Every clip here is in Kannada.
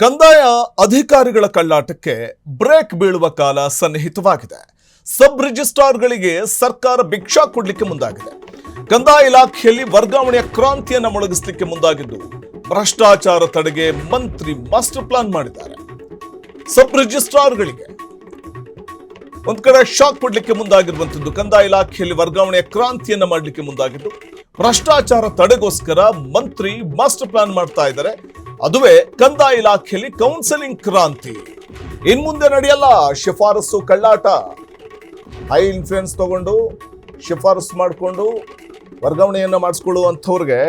ಕಂದಾಯ ಅಧಿಕಾರಿಗಳ ಕಳ್ಳಾಟಕ್ಕೆ ಬ್ರೇಕ್ ಬೀಳುವ ಕಾಲ ಸನ್ನಿಹಿತವಾಗಿದೆ. ಸಬ್ ರಿಜಿಸ್ಟ್ರಾರ್ಗಳಿಗೆ ಸರ್ಕಾರ ಭಿಕ್ಷಾ ಕೊಡಲಿಕ್ಕೆ ಮುಂದಾಗಿದೆ. ಕಂದಾಯ ಇಲಾಖೆಯಲ್ಲಿ ವರ್ಗಾವಣೆಯ ಕ್ರಾಂತಿಯನ್ನು ಮೊಳಗಿಸಲಿಕ್ಕೆ ಮುಂದಾಗಿದ್ದು ಭ್ರಷ್ಟಾಚಾರ ತಡೆಗೆ ಮಂತ್ರಿ ಮಾಸ್ಟರ್ ಪ್ಲಾನ್ ಮಾಡಿದ್ದಾರೆ. ಸಬ್ ರಿಜಿಸ್ಟ್ರಾರ್ಗಳಿಗೆ ಒಂದ್ ಕಡೆ ಶಾಕ್ ಕೊಡ್ಲಿಕ್ಕೆ ಮುಂದಾಗಿರುವಂತದ್ದು ಕಂದಾಯ ಇಲಾಖೆಯಲ್ಲಿ ವರ್ಗಾವಣೆಯ ಕ್ರಾಂತಿಯನ್ನ ಮಾಡಲಿಕ್ಕೆ ಮುಂದಾಗಿದ್ದು ಭ್ರಷ್ಟಾಚಾರ ತಡೆಗೋಸ್ಕರ ಮಂತ್ರಿ ಮಾಸ್ಟರ್ ಪ್ಲಾನ್ ಮಾಡ್ತಾ ಇದ್ದಾರೆ. ಅದುವೇ ಕಂದಾಯ ಇಲಾಖೆಯಲ್ಲಿ ಕೌನ್ಸೆಲಿಂಗ್ ಕ್ರಾಂತಿ. ಇನ್ ಮುಂದೆ ನಡೆಯಲ್ಲ ಶಿಫಾರಸು ಕಳ್ಳಾಟ. ಹೈ ಇನ್ಫ್ಲೂಯೆನ್ಸ್ ತಗೊಂಡು ಶಿಫಾರಸು ಮಾಡಿಕೊಂಡು ವರ್ಗಾವಣೆಯನ್ನ ಮಾಡಿಸ್ಕೊಳ್ಳುವಂಥವ್ರಿಗೆ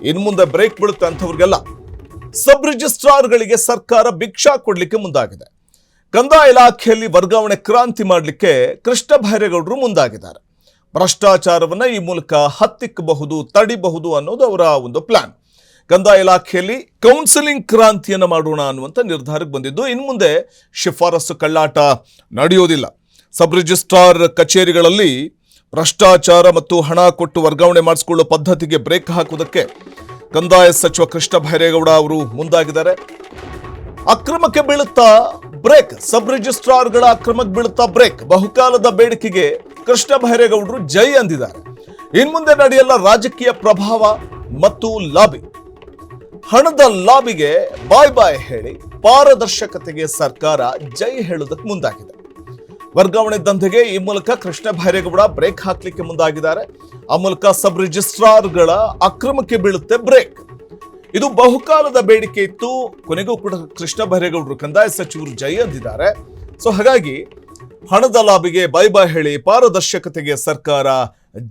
ಇನ್ ಮುಂದೆ ಬ್ರೇಕ್ ಬೀಳುತ್ತೆ ಅಂಥವ್ರಿಗೆಲ್ಲ ಸಬ್ ರಿಜಿಸ್ಟ್ರಾರ್ಗಳಿಗೆ ಸರ್ಕಾರ ಭಿಕ್ಷಾ ಕೊಡ್ಲಿಕ್ಕೆ ಮುಂದಾಗಿದೆ. ಕಂದಾಯ ಇಲಾಖೆಯಲ್ಲಿ ವರ್ಗಾವಣೆ ಕ್ರಾಂತಿ ಮಾಡಲಿಕ್ಕೆ ಕೃಷ್ಣ ಬೈರೇಗೌಡರು ಮುಂದಾಗಿದ್ದಾರೆ. ಭ್ರಷ್ಟಾಚಾರವನ್ನ ಈ ಮೂಲಕ ಹತ್ತಿಕ್ಕಬಹುದು, ತಡಿಬಹುದು ಅನ್ನೋದು ಅವರ ಒಂದು ಪ್ಲಾನ್. ಕಂದಾಯ ಇಲಾಖೆಯಲ್ಲಿ ಕೌನ್ಸಿಲಿಂಗ್ ಕ್ರಾಂತಿಯನ್ನು ಮಾಡೋಣ ಅನ್ನುವಂಥ ನಿರ್ಧಾರಕ್ಕೆ ಬಂದಿದ್ದು ಇನ್ನು ಮುಂದೆ ಶಿಫಾರಸು ಕಳ್ಳಾಟ ನಡೆಯೋದಿಲ್ಲ. ಸಬ್ ರಿಜಿಸ್ಟ್ರಾರ್ ಕಚೇರಿಗಳಲ್ಲಿ ಭ್ರಷ್ಟಾಚಾರ ಮತ್ತು ಹಣ ಕೊಟ್ಟು ವರ್ಗಾವಣೆ ಮಾಡಿಸಿಕೊಳ್ಳುವ ಪದ್ಧತಿಗೆ ಬ್ರೇಕ್ ಹಾಕುವುದಕ್ಕೆ ಕಂದಾಯ ಸಚಿವ ಕೃಷ್ಣ ಬೈರೇಗೌಡ ಅವರು ಮುಂದಾಗಿದ್ದಾರೆ. ಅಕ್ರಮಕ್ಕೆ ಬೀಳುತ್ತಾ ಬ್ರೇಕ್, ಸಬ್ ರಿಜಿಸ್ಟ್ರಾರ್ಗಳ ಅಕ್ರಮಕ್ಕೆ ಬೀಳುತ್ತಾ ಬ್ರೇಕ್. ಬಹುಕಾಲದ ಬೇಡಿಕೆಗೆ ಕೃಷ್ಣ ಬೈರೇಗೌಡರು ಜೈ ಅಂದಿದ್ದಾರೆ. ಇನ್ನು ಮುಂದೆ ನಡೆಯಲ್ಲ ರಾಜಕೀಯ ಪ್ರಭಾವ ಮತ್ತು ಲಾಬಿ. ಹಣದ ಲಾಬಿಗೆ ಬಾಯ್ ಬಾಯ್ ಹೇಳಿ ಪಾರದರ್ಶಕತೆಗೆ ಸರ್ಕಾರ ಜೈ ಹೇಳುವುದಕ್ಕೆ ಮುಂದಾಗಿದೆ. ವರ್ಗಾವಣೆ ದಂಧೆಗೆ ಈ ಮೂಲಕ ಕೃಷ್ಣ ಬೈರೇಗೌಡ ಬ್ರೇಕ್ ಹಾಕ್ಲಿಕ್ಕೆ ಮುಂದಾಗಿದ್ದಾರೆ. ಆ ಮೂಲಕ ಸಬ್ ರಿಜಿಸ್ಟ್ರಾರ್ಗಳ ಅಕ್ರಮಕ್ಕೆ ಬೀಳುತ್ತೆ ಬ್ರೇಕ್. ಇದು ಬಹುಕಾಲದ ಬೇಡಿಕೆ ಇತ್ತು. ಕೊನೆಗೂ ಕೂಡ ಕೃಷ್ಣ ಬೈರೇಗೌಡರು ಕಂದಾಯ ಸಚಿವರು ಜೈ ಅಂದಿದ್ದಾರೆ. ಸೊ ಹಾಗಾಗಿ ಹಣದ ಲಾಬಿಗೆ ಬಾಯ್ ಬಾಯ್ ಹೇಳಿ ಪಾರದರ್ಶಕತೆಗೆ ಸರ್ಕಾರ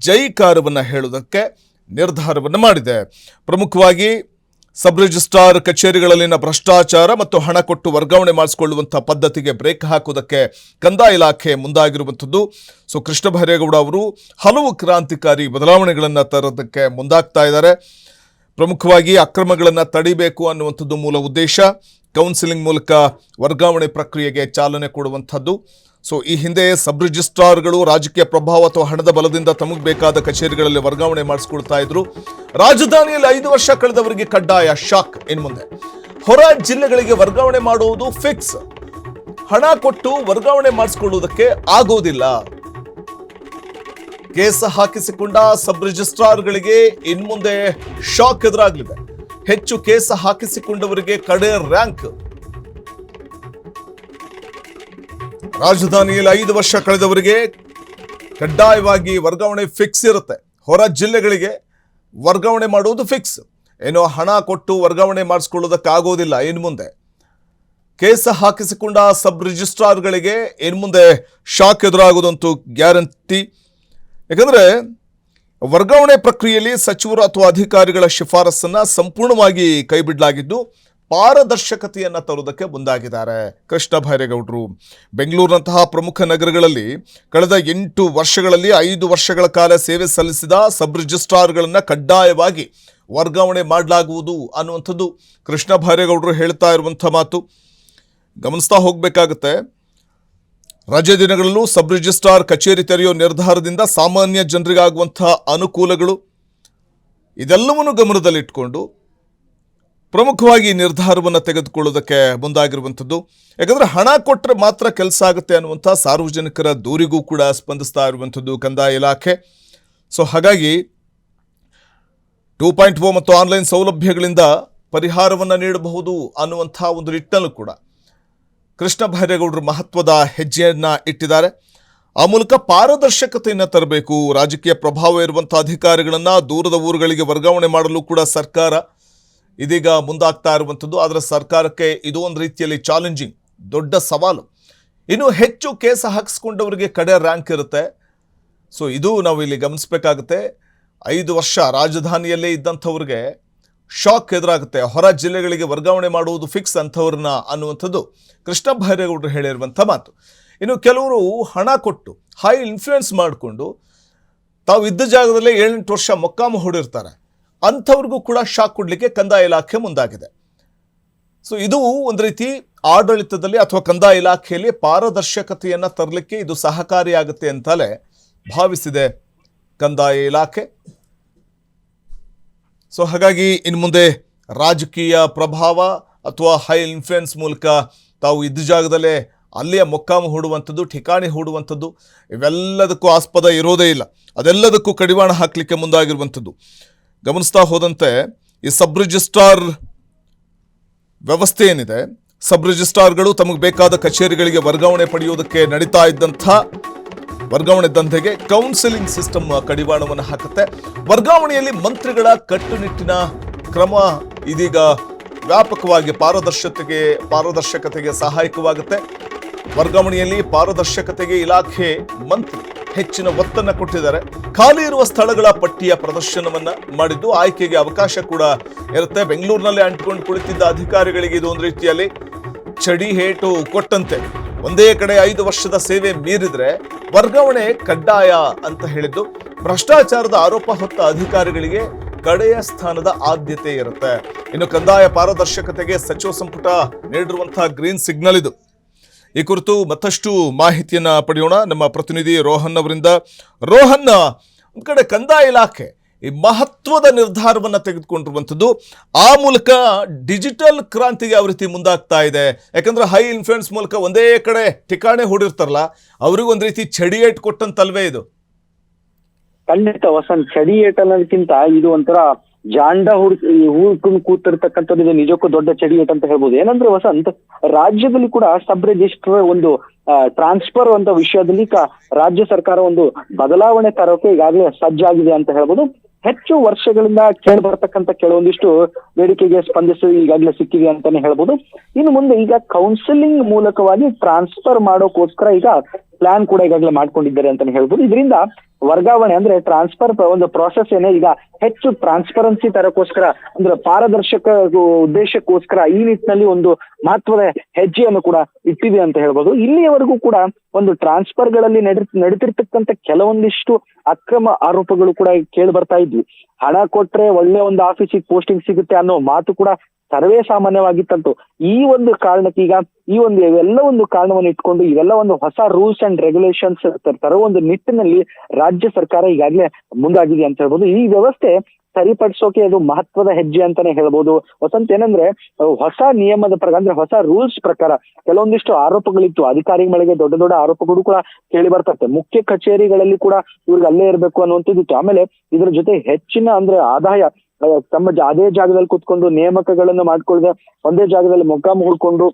ಜೈಕಾರವನ್ನ ಹೇಳುವುದಕ್ಕೆ ನಿರ್ಧಾರವನ್ನು ಮಾಡಿದೆ. ಪ್ರಮುಖವಾಗಿ ಸಬ್ ರಿಜಿಸ್ಟ್ರಾರ್ ಕಚೇರಿಗಳಲ್ಲಿನ ಭ್ರಷ್ಟಾಚಾರ ಮತ್ತು ಹಣ ಕೊಟ್ಟು ವರ್ಗಾವಣೆ ಮಾಡಿಸಿಕೊಳ್ಳುವಂತಹ ಪದ್ಧತಿಗೆ ಬ್ರೇಕ್ ಹಾಕುವುದಕ್ಕೆ ಕಂದಾಯ ಇಲಾಖೆ ಮುಂದಾಗಿರುವಂಥದ್ದು. ಸೊ ಕೃಷ್ಣ ಬೈರೇಗೌಡ ಅವರು ಹಲವು ಕ್ರಾಂತಿಕಾರಿ ಬದಲಾವಣೆಗಳನ್ನು ತರೋದಕ್ಕೆ ಮುಂದಾಗ್ತಾ ಇದ್ದಾರೆ. ಪ್ರಮುಖವಾಗಿ ಅಕ್ರಮಗಳನ್ನು ತಡಿಬೇಕು ಅನ್ನುವಂಥದ್ದು ಮೂಲ ಉದ್ದೇಶ. ಕೌನ್ಸಿಲಿಂಗ್ ಮೂಲಕ ವರ್ಗಾವಣೆ ಪ್ರಕ್ರಿಯೆಗೆ ಚಾಲನೆ ಕೊಡುವಂಥದ್ದು. ಸೊ ಈ ಹಿಂದೆ ಸಬ್ ರಿಜಿಸ್ಟ್ರಾರ್ಗಳು ರಾಜಕೀಯ ಪ್ರಭಾವ ಅಥವಾ ಹಣದ ಬಲದಿಂದ ತಮಗೆ ಬೇಕಾದ ಕಚೇರಿಗಳಲ್ಲಿ ವರ್ಗಾವಣೆ ಮಾಡಿಸ್ಕೊಳ್ತಾ ಇದ್ರು. ರಾಜಧಾನಿಯಲ್ಲಿ 5 ವರ್ಷ ಕಳೆದವರಿಗೆ ಕಡ್ಡಾಯ ಶಾಕ್. ಇನ್ನು ಮುಂದೆ ಹೊರ ಜಿಲ್ಲೆಗಳಿಗೆ ವರ್ಗಾವಣೆ ಮಾಡುವುದು ಫಿಕ್ಸ್. ಹಣ ಕೊಟ್ಟು ವರ್ಗಾವಣೆ ಮಾಡಿಸ್ಕೊಳ್ಳುವುದಕ್ಕೆ ಆಗೋದಿಲ್ಲ. ಕೇಸ್ ಹಾಕಿಸಿಕೊಂಡ ಸಬ್ ರಿಜಿಸ್ಟ್ರಾರ್ಗಳಿಗೆ ಇನ್ನು ಮುಂದೆ ಶಾಕ್ ಎದುರಾಗಲಿದೆ. ಹೆಚ್ಚು ಕೇಸ್ ಹಾಕಿಸಿಕೊಂಡವರಿಗೆ ಕಡೆ ರ್ಯಾಂಕ್. ರಾಜಧಾನಿಯಲ್ಲಿ 5 ವರ್ಷ ಕಳೆದವರಿಗೆ ಕಡ್ಡಾಯವಾಗಿ ವರ್ಗಾವಣೆ ಫಿಕ್ಸ್ ಇರುತ್ತೆ. ಹೊರ ಜಿಲ್ಲೆಗಳಿಗೆ ವರ್ಗಾವಣೆ ಮಾಡುವುದು ಫಿಕ್ಸ್. ಏನೋ ಹಣ ಕೊಟ್ಟು ವರ್ಗಾವಣೆ ಮಾಡಿಸ್ಕೊಳ್ಳೋದಕ್ಕಾಗೋದಿಲ್ಲ. ಇನ್ನು ಮುಂದೆ ಕೇಸ್ ಹಾಕಿಸಿಕೊಂಡ ಸಬ್ ರಿಜಿಸ್ಟ್ರಾರ್ಗಳಿಗೆ ಇನ್ನು ಮುಂದೆ ಶಾಕ್ ಎದುರಾಗೋದಂತೂ ಗ್ಯಾರಂಟಿ. ಯಾಕಂದರೆ ವರ್ಗಾವಣೆ ಪ್ರಕ್ರಿಯೆಯಲ್ಲಿ ಸಚಿವರು ಅಥವಾ ಅಧಿಕಾರಿಗಳ ಶಿಫಾರಸನ್ನು ಸಂಪೂರ್ಣವಾಗಿ ಕೈಬಿಡಲಾಗಿದ್ದು ಪಾರದರ್ಶಕತೆಯನ್ನು ತರುವುದಕ್ಕೆ ಮುಂದಾಗಿದ್ದಾರೆ ಕೃಷ್ಣ ಬೈರೇಗೌಡರು. ಬೆಂಗಳೂರಿನಂತಹ ಪ್ರಮುಖ ನಗರಗಳಲ್ಲಿ ಕಳೆದ 8 ವರ್ಷಗಳಲ್ಲಿ 5 ವರ್ಷಗಳ ಕಾಲ ಸೇವೆ ಸಲ್ಲಿಸಿದ ಸಬ್ ರಿಜಿಸ್ಟ್ರಾರ್ಗಳನ್ನು ಕಡ್ಡಾಯವಾಗಿ ವರ್ಗಾವಣೆ ಮಾಡಲಾಗುವುದು ಅನ್ನುವಂಥದ್ದು ಕೃಷ್ಣ ಬೈರೇಗೌಡರು ಹೇಳ್ತಾ ಇರುವಂಥ ಮಾತು. ಗಮನಿಸ್ತಾ ಹೋಗಬೇಕಾಗುತ್ತೆ. ರಜೆ ದಿನಗಳಲ್ಲೂ ಸಬ್ ರಿಜಿಸ್ಟ್ರಾರ್ ಕಚೇರಿ ತೆರೆಯುವ ನಿರ್ಧಾರದಿಂದ ಸಾಮಾನ್ಯ ಜನರಿಗಾಗುವಂಥ ಅನುಕೂಲಗಳು ಇದೆಲ್ಲವನ್ನು ಗಮನದಲ್ಲಿಟ್ಟುಕೊಂಡು ಪ್ರಮುಖವಾಗಿ ನಿರ್ಧಾರವನ್ನು ತೆಗೆದುಕೊಳ್ಳೋದಕ್ಕೆ ಮುಂದಾಗಿರುವಂಥದ್ದು. ಯಾಕಂದರೆ ಹಣ ಕೊಟ್ಟರೆ ಮಾತ್ರ ಕೆಲಸ ಆಗುತ್ತೆ ಅನ್ನುವಂಥ ಸಾರ್ವಜನಿಕರ ದೂರಿಗೂ ಕೂಡ ಸ್ಪಂದಿಸ್ತಾ ಇರುವಂಥದ್ದು ಕಂದಾಯ ಇಲಾಖೆ. ಸೊ ಹಾಗಾಗಿ 2.0 ಮತ್ತು ಆನ್ಲೈನ್ ಸೌಲಭ್ಯಗಳಿಂದ ಪರಿಹಾರವನ್ನು ನೀಡಬಹುದು ಅನ್ನುವಂಥ ಒಂದು ನಿಟ್ಟಿನಲ್ಲೂ ಕೂಡ ಕೃಷ್ಣ ಬೈರೇಗೌಡರು ಮಹತ್ವದ ಹೆಜ್ಜೆಯನ್ನು ಇಟ್ಟಿದ್ದಾರೆ. ಆ ಮೂಲಕ ಪಾರದರ್ಶಕತೆಯನ್ನು ತರಬೇಕು. ರಾಜಕೀಯ ಪ್ರಭಾವ ಇರುವಂಥ ಅಧಿಕಾರಿಗಳನ್ನು ದೂರದ ಊರುಗಳಿಗೆ ವರ್ಗಾವಣೆ ಮಾಡಲು ಕೂಡ ಸರ್ಕಾರ ಇದೀಗ ಮುಂದಾಗ್ತಾ ಇರುವಂಥದ್ದು. ಆದರೆ ಸರ್ಕಾರಕ್ಕೆ ಇದು ಒಂದು ರೀತಿಯಲ್ಲಿ ಚಾಲೆಂಜಿಂಗ್, ದೊಡ್ಡ ಸವಾಲು. ಇನ್ನು ಹೆಚ್ಚು ಕೇಸ್ ಹಾಕಿಸ್ಕೊಂಡವರಿಗೆ ಕಡೆ ರ್ಯಾಂಕ್ ಇರುತ್ತೆ. ಸೊ ಇದು ನಾವು ಇಲ್ಲಿ ಗಮನಿಸಬೇಕಾಗುತ್ತೆ. 5 ವರ್ಷ ರಾಜಧಾನಿಯಲ್ಲೇ ಇದ್ದಂಥವ್ರಿಗೆ ಶಾಕ್ ಎದುರಾಗುತ್ತೆ. ಹೊರ ಜಿಲ್ಲೆಗಳಿಗೆ ವರ್ಗಾವಣೆ ಮಾಡುವುದು ಫಿಕ್ಸ್ ಅಂಥವ್ರನ್ನ ಅನ್ನುವಂಥದ್ದು ಕೃಷ್ಣ ಬೈರೇಗೌಡರು ಹೇಳಿರುವಂಥ ಮಾತು. ಇನ್ನು ಕೆಲವರು ಹಣ ಕೊಟ್ಟು ಹೈ ಇನ್ಫ್ಲೂಯೆನ್ಸ್ ಮಾಡಿಕೊಂಡು ತಾವು ಇದ್ದ ಜಾಗದಲ್ಲೇ 7-8 ವರ್ಷ ಮೊಕ್ಕಾಮ ಹೂಡಿರ್ತಾರೆ. ಅಂಥವ್ರಿಗೂ ಕೂಡ ಶಾಕ್ ಕೊಡಲಿಕ್ಕೆ ಕಂದಾಯ ಇಲಾಖೆ ಮುಂದಾಗಿದೆ. ಸೊ ಇದು ಒಂದು ರೀತಿ ಆಡಳಿತದಲ್ಲಿ ಅಥವಾ ಕಂದಾಯ ಇಲಾಖೆಯಲ್ಲಿ ಪಾರದರ್ಶಕತೆಯನ್ನು ತರಲಿಕ್ಕೆ ಇದು ಸಹಕಾರಿಯಾಗುತ್ತೆ ಅಂತಲೇ ಭಾವಿಸಿದೆ ಕಂದಾಯ ಇಲಾಖೆ. ಸೊ ಹಾಗಾಗಿ ಇನ್ನು ಮುಂದೆ ರಾಜಕೀಯ ಪ್ರಭಾವ ಅಥವಾ ಹೈ ಇನ್ಫ್ಲುಯೆನ್ಸ್ ಮೂಲಕ ತಾವು ಇದ್ದ ಜಾಗದಲ್ಲೇ ಅಲ್ಲಿಯ ಮೊಕ್ಕಾಮ ಹೂಡುವಂಥದ್ದು, ಠಿಕಾಣಿ ಹೂಡುವಂಥದ್ದು, ಇವೆಲ್ಲದಕ್ಕೂ ಆಸ್ಪದ ಇರೋದೇ ಇಲ್ಲ. ಅದೆಲ್ಲದಕ್ಕೂ ಕಡಿವಾಣ ಹಾಕಲಿಕ್ಕೆ ಮುಂದಾಗಿರುವಂಥದ್ದು. ಗಮನಿಸ್ತಾ ಹೋದಂತೆ ಈ ಸಬ್ ರಿಜಿಸ್ಟ್ರಾರ್ ವ್ಯವಸ್ಥೆ ಏನಿದೆ, ಸಬ್ ರಿಜಿಸ್ಟ್ರಾರ್ಗಳು ತಮಗೆ ಬೇಕಾದ ಕಚೇರಿಗಳಿಗೆ ವರ್ಗಾವಣೆ ಪಡೆಯುವುದಕ್ಕೆ ನಡೀತಾ ಇದ್ದಂಥ ವರ್ಗಾವಣೆ ದಂಧೆಗೆ ಕೌನ್ಸಿಲಿಂಗ್ ಸಿಸ್ಟಮ್ ಕಡಿವಾಣವನ್ನು ಹಾಕುತ್ತೆ. ವರ್ಗಾವಣೆಯಲ್ಲಿ ಮಂತ್ರಿಗಳ ಕಟ್ಟುನಿಟ್ಟಿನ ಕ್ರಮ ಇದೀಗ ವ್ಯಾಪಕವಾಗಿ ಪಾರದರ್ಶಕತೆಗೆ ಸಹಾಯಕವಾಗುತ್ತೆ. ವರ್ಗಾವಣೆಯಲ್ಲಿ ಪಾರದರ್ಶಕತೆಗೆ ಇಲಾಖೆ ಮಂತ್ರಿ ಹೆಚ್ಚಿನ ಒತ್ತನ್ನು ಕೊಟ್ಟಿದ್ದಾರೆ. ಖಾಲಿ ಇರುವ ಸ್ಥಳಗಳ ಪಟ್ಟಿಯ ಪ್ರದರ್ಶನವನ್ನ ಮಾಡಿದ್ದು ಆಯ್ಕೆಗೆ ಅವಕಾಶ ಕೂಡ ಇರುತ್ತೆ. ಬೆಂಗಳೂರಿನಲ್ಲಿ ಅಂಟಿಕೊಂಡು ಕುಳಿತಿದ್ದ ಅಧಿಕಾರಿಗಳಿಗೆ ಇದು ಒಂದು ರೀತಿಯಲ್ಲಿ ಚಡಿ ಹೇಟು ಕೊಟ್ಟಂತೆ. ಒಂದೇ ಕಡೆ 5 ವರ್ಷದ ಸೇವೆ ಮೀರಿದ್ರೆ ವರ್ಗಾವಣೆ ಕಡ್ಡಾಯ ಅಂತ ಹೇಳಿದ್ದು. ಭ್ರಷ್ಟಾಚಾರದ ಆರೋಪ ಹೊತ್ತ ಅಧಿಕಾರಿಗಳಿಗೆ ಕಡೆಯ ಸ್ಥಾನದ ಆದ್ಯತೆ ಇರುತ್ತೆ. ಇನ್ನು ಕಂದಾಯ ಪಾರದರ್ಶಕತೆಗೆ ಸಚಿವ ಸಂಪುಟ ನೀಡಿರುವಂತಹ ಗ್ರೀನ್ ಸಿಗ್ನಲ್ ಇದು. ಈ ಕುರಿತು ಮತ್ತಷ್ಟು ಮಾಹಿತಿಯನ್ನ ಪಡೆಯೋಣ ನಮ್ಮ ಪ್ರತಿನಿಧಿ ರೋಹನ್ ಅವರಿಂದ. ರೋಹನ್, ಒಂದು ಕಡೆ ಕಂದಾಯ ಇಲಾಖೆ ಈ ಮಹತ್ವದ ನಿರ್ಧಾರವನ್ನ ತೆಗೆದುಕೊಂಡಿರುವಂಥದ್ದು, ಆ ಮೂಲಕ ಡಿಜಿಟಲ್ ಕ್ರಾಂತಿಗೆ ಯಾವ ರೀತಿ ಮುಂದಾಗ್ತಾ ಇದೆ? ಯಾಕಂದ್ರೆ ಹೈ ಇನ್ಫ್ಲುಯೆನ್ಸ್ ಮೂಲಕ ಒಂದೇ ಕಡೆ ಠಿಕಾಣೆ ಹೂಡಿರ್ತಾರಲ್ಲ, ಅವ್ರಿಗೆ ಒಂದು ರೀತಿ ಚಡಿಯೇಟ್ ಕೊಟ್ಟಂತಲ್ವೇ ಇದು? ಖಂಡಿತ ವಸಂತ್, ಚಡಿಯೇಟ್ ಅನ್ನೋದಕ್ಕಿಂತ ಇದು ಒಂಥರ ಜಾಂಡ ಹೂಡ್ಕೊಂಡು ಕೂತಿರ್ತಕ್ಕಂಥದ್ದು. ಇದು ನಿಜಕ್ಕೂ ದೊಡ್ಡ ಚಡಿಯೇಟ್ ಅಂತ ಹೇಳ್ಬೋದು. ಏನಂದ್ರೆ ವಸಂತ್, ರಾಜ್ಯದಲ್ಲಿ ಕೂಡ ಸಬ್ ರಿಜಿಸ್ಟ್ರಾರ್ ಒಂದು ಟ್ರಾನ್ಸ್ಫರ್ ಅಂತ ವಿಷಯದಲ್ಲಿ ರಾಜ್ಯ ಸರ್ಕಾರ ಒಂದು ಬದಲಾವಣೆ ತರೋಕೆ ಈಗಾಗಲೇ ಸಜ್ಜಾಗಿದೆ ಅಂತ ಹೇಳ್ಬೋದು. ಹೆಚ್ಚು ವರ್ಷಗಳಿಂದ ಕೇಳಿ ಬರ್ತಕ್ಕಂಥ ಕೆಲವೊಂದಿಷ್ಟು ಬೇಡಿಕೆಗೆ ಸ್ಪಂದಿಸಿ ಈಗಾಗಲೇ ಸಿಕ್ಕಿದೆ ಅಂತಾನೆ ಹೇಳ್ಬೋದು. ಇನ್ನು ಮುಂದೆ ಈಗ ಕೌನ್ಸಿಲಿಂಗ್ ಮೂಲಕವಾಗಿ ಟ್ರಾನ್ಸ್ಫರ್ ಮಾಡೋಕೋಸ್ಕರ ಈಗ ಪ್ಲಾನ್ ಕೂಡ ಈಗಾಗಲೇ ಮಾಡ್ಕೊಂಡಿದ್ದಾರೆ ಅಂತಾನೆ ಹೇಳ್ಬೋದು. ಇದರಿಂದ ವರ್ಗಾವಣೆ ಅಂದ್ರೆ ಟ್ರಾನ್ಸ್ಫರ್ ಒಂದು ಪ್ರಾಸೆಸ್ ಏನೇ ಈಗ ಹೆಚ್ಚು ಟ್ರಾನ್ಸ್ಪರೆನ್ಸಿ ತರಕೋಸ್ಕರ ಅಂದ್ರೆ ಪಾರದರ್ಶಕ ಉದ್ದೇಶಕ್ಕೋಸ್ಕರ ಈ ನಿಟ್ಟಿನಲ್ಲಿ ಒಂದು ಮಹತ್ವದ ಹೆಜ್ಜೆಯನ್ನು ಕೂಡ ಇಟ್ಟಿದೆ ಅಂತ ಹೇಳ್ಬೋದು. ಇಲ್ಲಿಯವರೆಗೂ ಕೂಡ ಒಂದು ಟ್ರಾನ್ಸ್ಫರ್ ಗಳಲ್ಲಿ ನಡೀತಿರ್ತಕ್ಕಂಥ ಕೆಲವೊಂದಿಷ್ಟು ಅಕ್ರಮ ಆರೋಪಗಳು ಕೂಡ ಕೇಳಿ ಬರ್ತಾ ಇದ್ವಿ. ಹಣ ಕೊಟ್ರೆ ಒಳ್ಳೆ ಒಂದು ಆಫೀಸಿಗೆ ಪೋಸ್ಟಿಂಗ್ ಸಿಗುತ್ತೆ ಅನ್ನೋ ಮಾತು ಕೂಡ ಸರ್ವೇ ಸಾಮಾನ್ಯವಾಗಿತ್ತಂತು. ಈ ಒಂದು ಕಾರಣಕ್ಕೆ ಈಗ ಇವೆಲ್ಲ ಒಂದು ಕಾರಣವನ್ನು ಇಟ್ಕೊಂಡು ಇವೆಲ್ಲ ಒಂದು ಹೊಸ ರೂಲ್ಸ್ ಅಂಡ್ ರೆಗ್ಯುಲೇಷನ್ಸ್ ತರೋ ಒಂದು ನಿಟ್ಟಿನಲ್ಲಿ ರಾಜ್ಯ ಸರ್ಕಾರ ಈಗಾಗಲೇ ಮುಂದಾಗಿದೆ ಅಂತ ಹೇಳ್ಬೋದು. ಈ ವ್ಯವಸ್ಥೆ ಸರಿಪಡಿಸೋಕೆ ಅದು ಮಹತ್ವದ ಹೆಜ್ಜೆ ಅಂತಾನೆ ಹೇಳ್ಬೋದು. ವಸಂತ್, ಏನಂದ್ರೆ ಹೊಸ ನಿಯಮದ ಪ್ರಕಾರ ಅಂದ್ರೆ ಹೊಸ ರೂಲ್ಸ್ ಪ್ರಕಾರ ಕೆಲವೊಂದಿಷ್ಟು ಆರೋಪಗಳಿತ್ತು. ಅಧಿಕಾರಿಗಳ ಮೇಲೆ ದೊಡ್ಡ ದೊಡ್ಡ ಆರೋಪಗಳು ಕೂಡ ಕೇಳಿ ಬರ್ತದೆ. ಮುಖ್ಯ ಕಚೇರಿಗಳಲ್ಲಿ ಕೂಡ ಇವ್ರಿಗೆ ಅಲ್ಲೇ ಇರ್ಬೇಕು ಅನ್ನುವಂಥದ್ದು. ಆಮೇಲೆ ಇದ್ರ ಜೊತೆ ಹೆಚ್ಚಿನ ಅಂದ್ರೆ ಆದಾಯ ತಮ್ಮ ಅದೇ ಜಾಗದಲ್ಲಿ ಕುತ್ಕೊಂಡು ನೇಮಕಗಳನ್ನು ಮಾಡ್ಕೊಳ್ಳದೆ ಒಂದೇ ಜಾಗದಲ್ಲಿ ಮೊಕ್ಕಾಂ ಹೂಡ್ಕೊಂಡು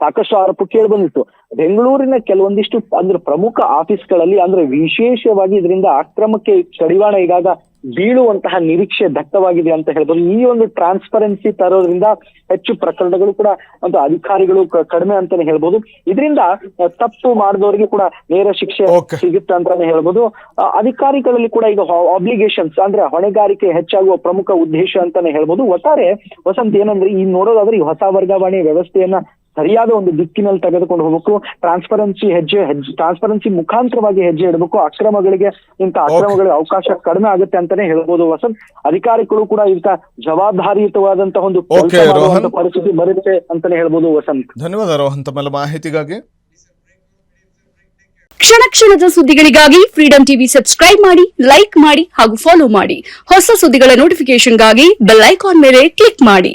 ಸಾಕಷ್ಟು ಆರೋಪ ಕೇಳಿ ಬಂದಿತ್ತು. ಬೆಂಗಳೂರಿನ ಕೆಲವೊಂದಿಷ್ಟು ಅಂದ್ರೆ ಪ್ರಮುಖ ಆಫೀಸ್ಗಳಲ್ಲಿ ಅಂದ್ರೆ ವಿಶೇಷವಾಗಿ ಇದರಿಂದ ಅಕ್ರಮಕ್ಕೆ ಕಡಿವಾಣ ಈಗಾಗ ಬೀಳುವಂತಹ ನಿರೀಕ್ಷೆ ದಟ್ಟವಾಗಿದೆ ಅಂತ ಹೇಳ್ಬೋದು. ಈ ಒಂದು ಟ್ರಾನ್ಸ್ಪರೆನ್ಸಿ ತರೋದ್ರಿಂದ ಹೆಚ್ಚು ಪ್ರಕರಣಗಳು ಕೂಡ ಒಂದು ಅಧಿಕಾರಿಗಳು ಕಡಿಮೆ ಅಂತಾನೆ ಹೇಳ್ಬೋದು. ಇದರಿಂದ ತಪ್ಪು ಮಾಡಿದವರಿಗೆ ಕೂಡ ನೇರ ಶಿಕ್ಷೆ ಸಿಗುತ್ತೆ ಅಂತಾನೆ ಹೇಳ್ಬೋದು. ಅಧಿಕಾರಿಗಳಲ್ಲಿ ಕೂಡ ಈಗ ಆಬ್ಲಿಗೇಷನ್ಸ್ ಅಂದ್ರೆ ಹೊಣೆಗಾರಿಕೆ ಹೆಚ್ಚಾಗುವ ಪ್ರಮುಖ ಉದ್ದೇಶ ಅಂತಾನೆ ಹೇಳ್ಬೋದು. ಒಟ್ಟಾರೆ ವಸಂತ್, ಏನಂದ್ರೆ ಈ ನೋಡೋದಾದ್ರೆ ಈ ಹೊಸ ವರ್ಗಾವಣೆ ವ್ಯವಸ್ಥೆಯನ್ನ ಸರಿಯಾದ ಒಂದು ದಿಕ್ಕಿನಲ್ಲಿ ತೆಗೆದುಕೊಂಡು ಹೋಗ್ಬೇಕು. ಟ್ರಾನ್ಸ್ಪರೆನ್ಸಿ ಮುಖಾಂತರವಾಗಿ ಹೆಜ್ಜೆ ಇಡಬೇಕು. ಅಕ್ರಮಗಳಿಗೆ ಅವಕಾಶ ಕಡಿಮೆ ಆಗುತ್ತೆ ಅಂತಾನೆ ಹೇಳ್ಬೋದು ವಸಂತ್. ಅಧಿಕಾರಿಗಳು ಕೂಡ ಈಗ ಜವಾಬ್ದಾರಿಯುತವಾದಂತಹ ಒಂದು ಪರಿಸ್ಥಿತಿ ಬರುತ್ತೆ ಅಂತಾನೆ ಹೇಳ್ಬೋದು ವಸಂತ್. ಧನ್ಯವಾದ ರೋಹನ್ ತಮ್ಮ ಮಾಹಿತಿಗಾಗಿ. ಕ್ಷಣ ಕ್ಷಣದ ಸುದ್ದಿಗಳಿಗಾಗಿ ಫ್ರೀಡಂ ಟಿವಿ ಸಬ್ಸ್ಕ್ರೈಬ್ ಮಾಡಿ, ಲೈಕ್ ಮಾಡಿ ಹಾಗೂ ಫಾಲೋ ಮಾಡಿ. ಹೊಸ ಸುದ್ದಿಗಳ ನೋಟಿಫಿಕೇಶನ್ಗಾಗಿ ಬೆಲ್ ಐಕಾನ್ ಮೇಲೆ ಕ್ಲಿಕ್ ಮಾಡಿ.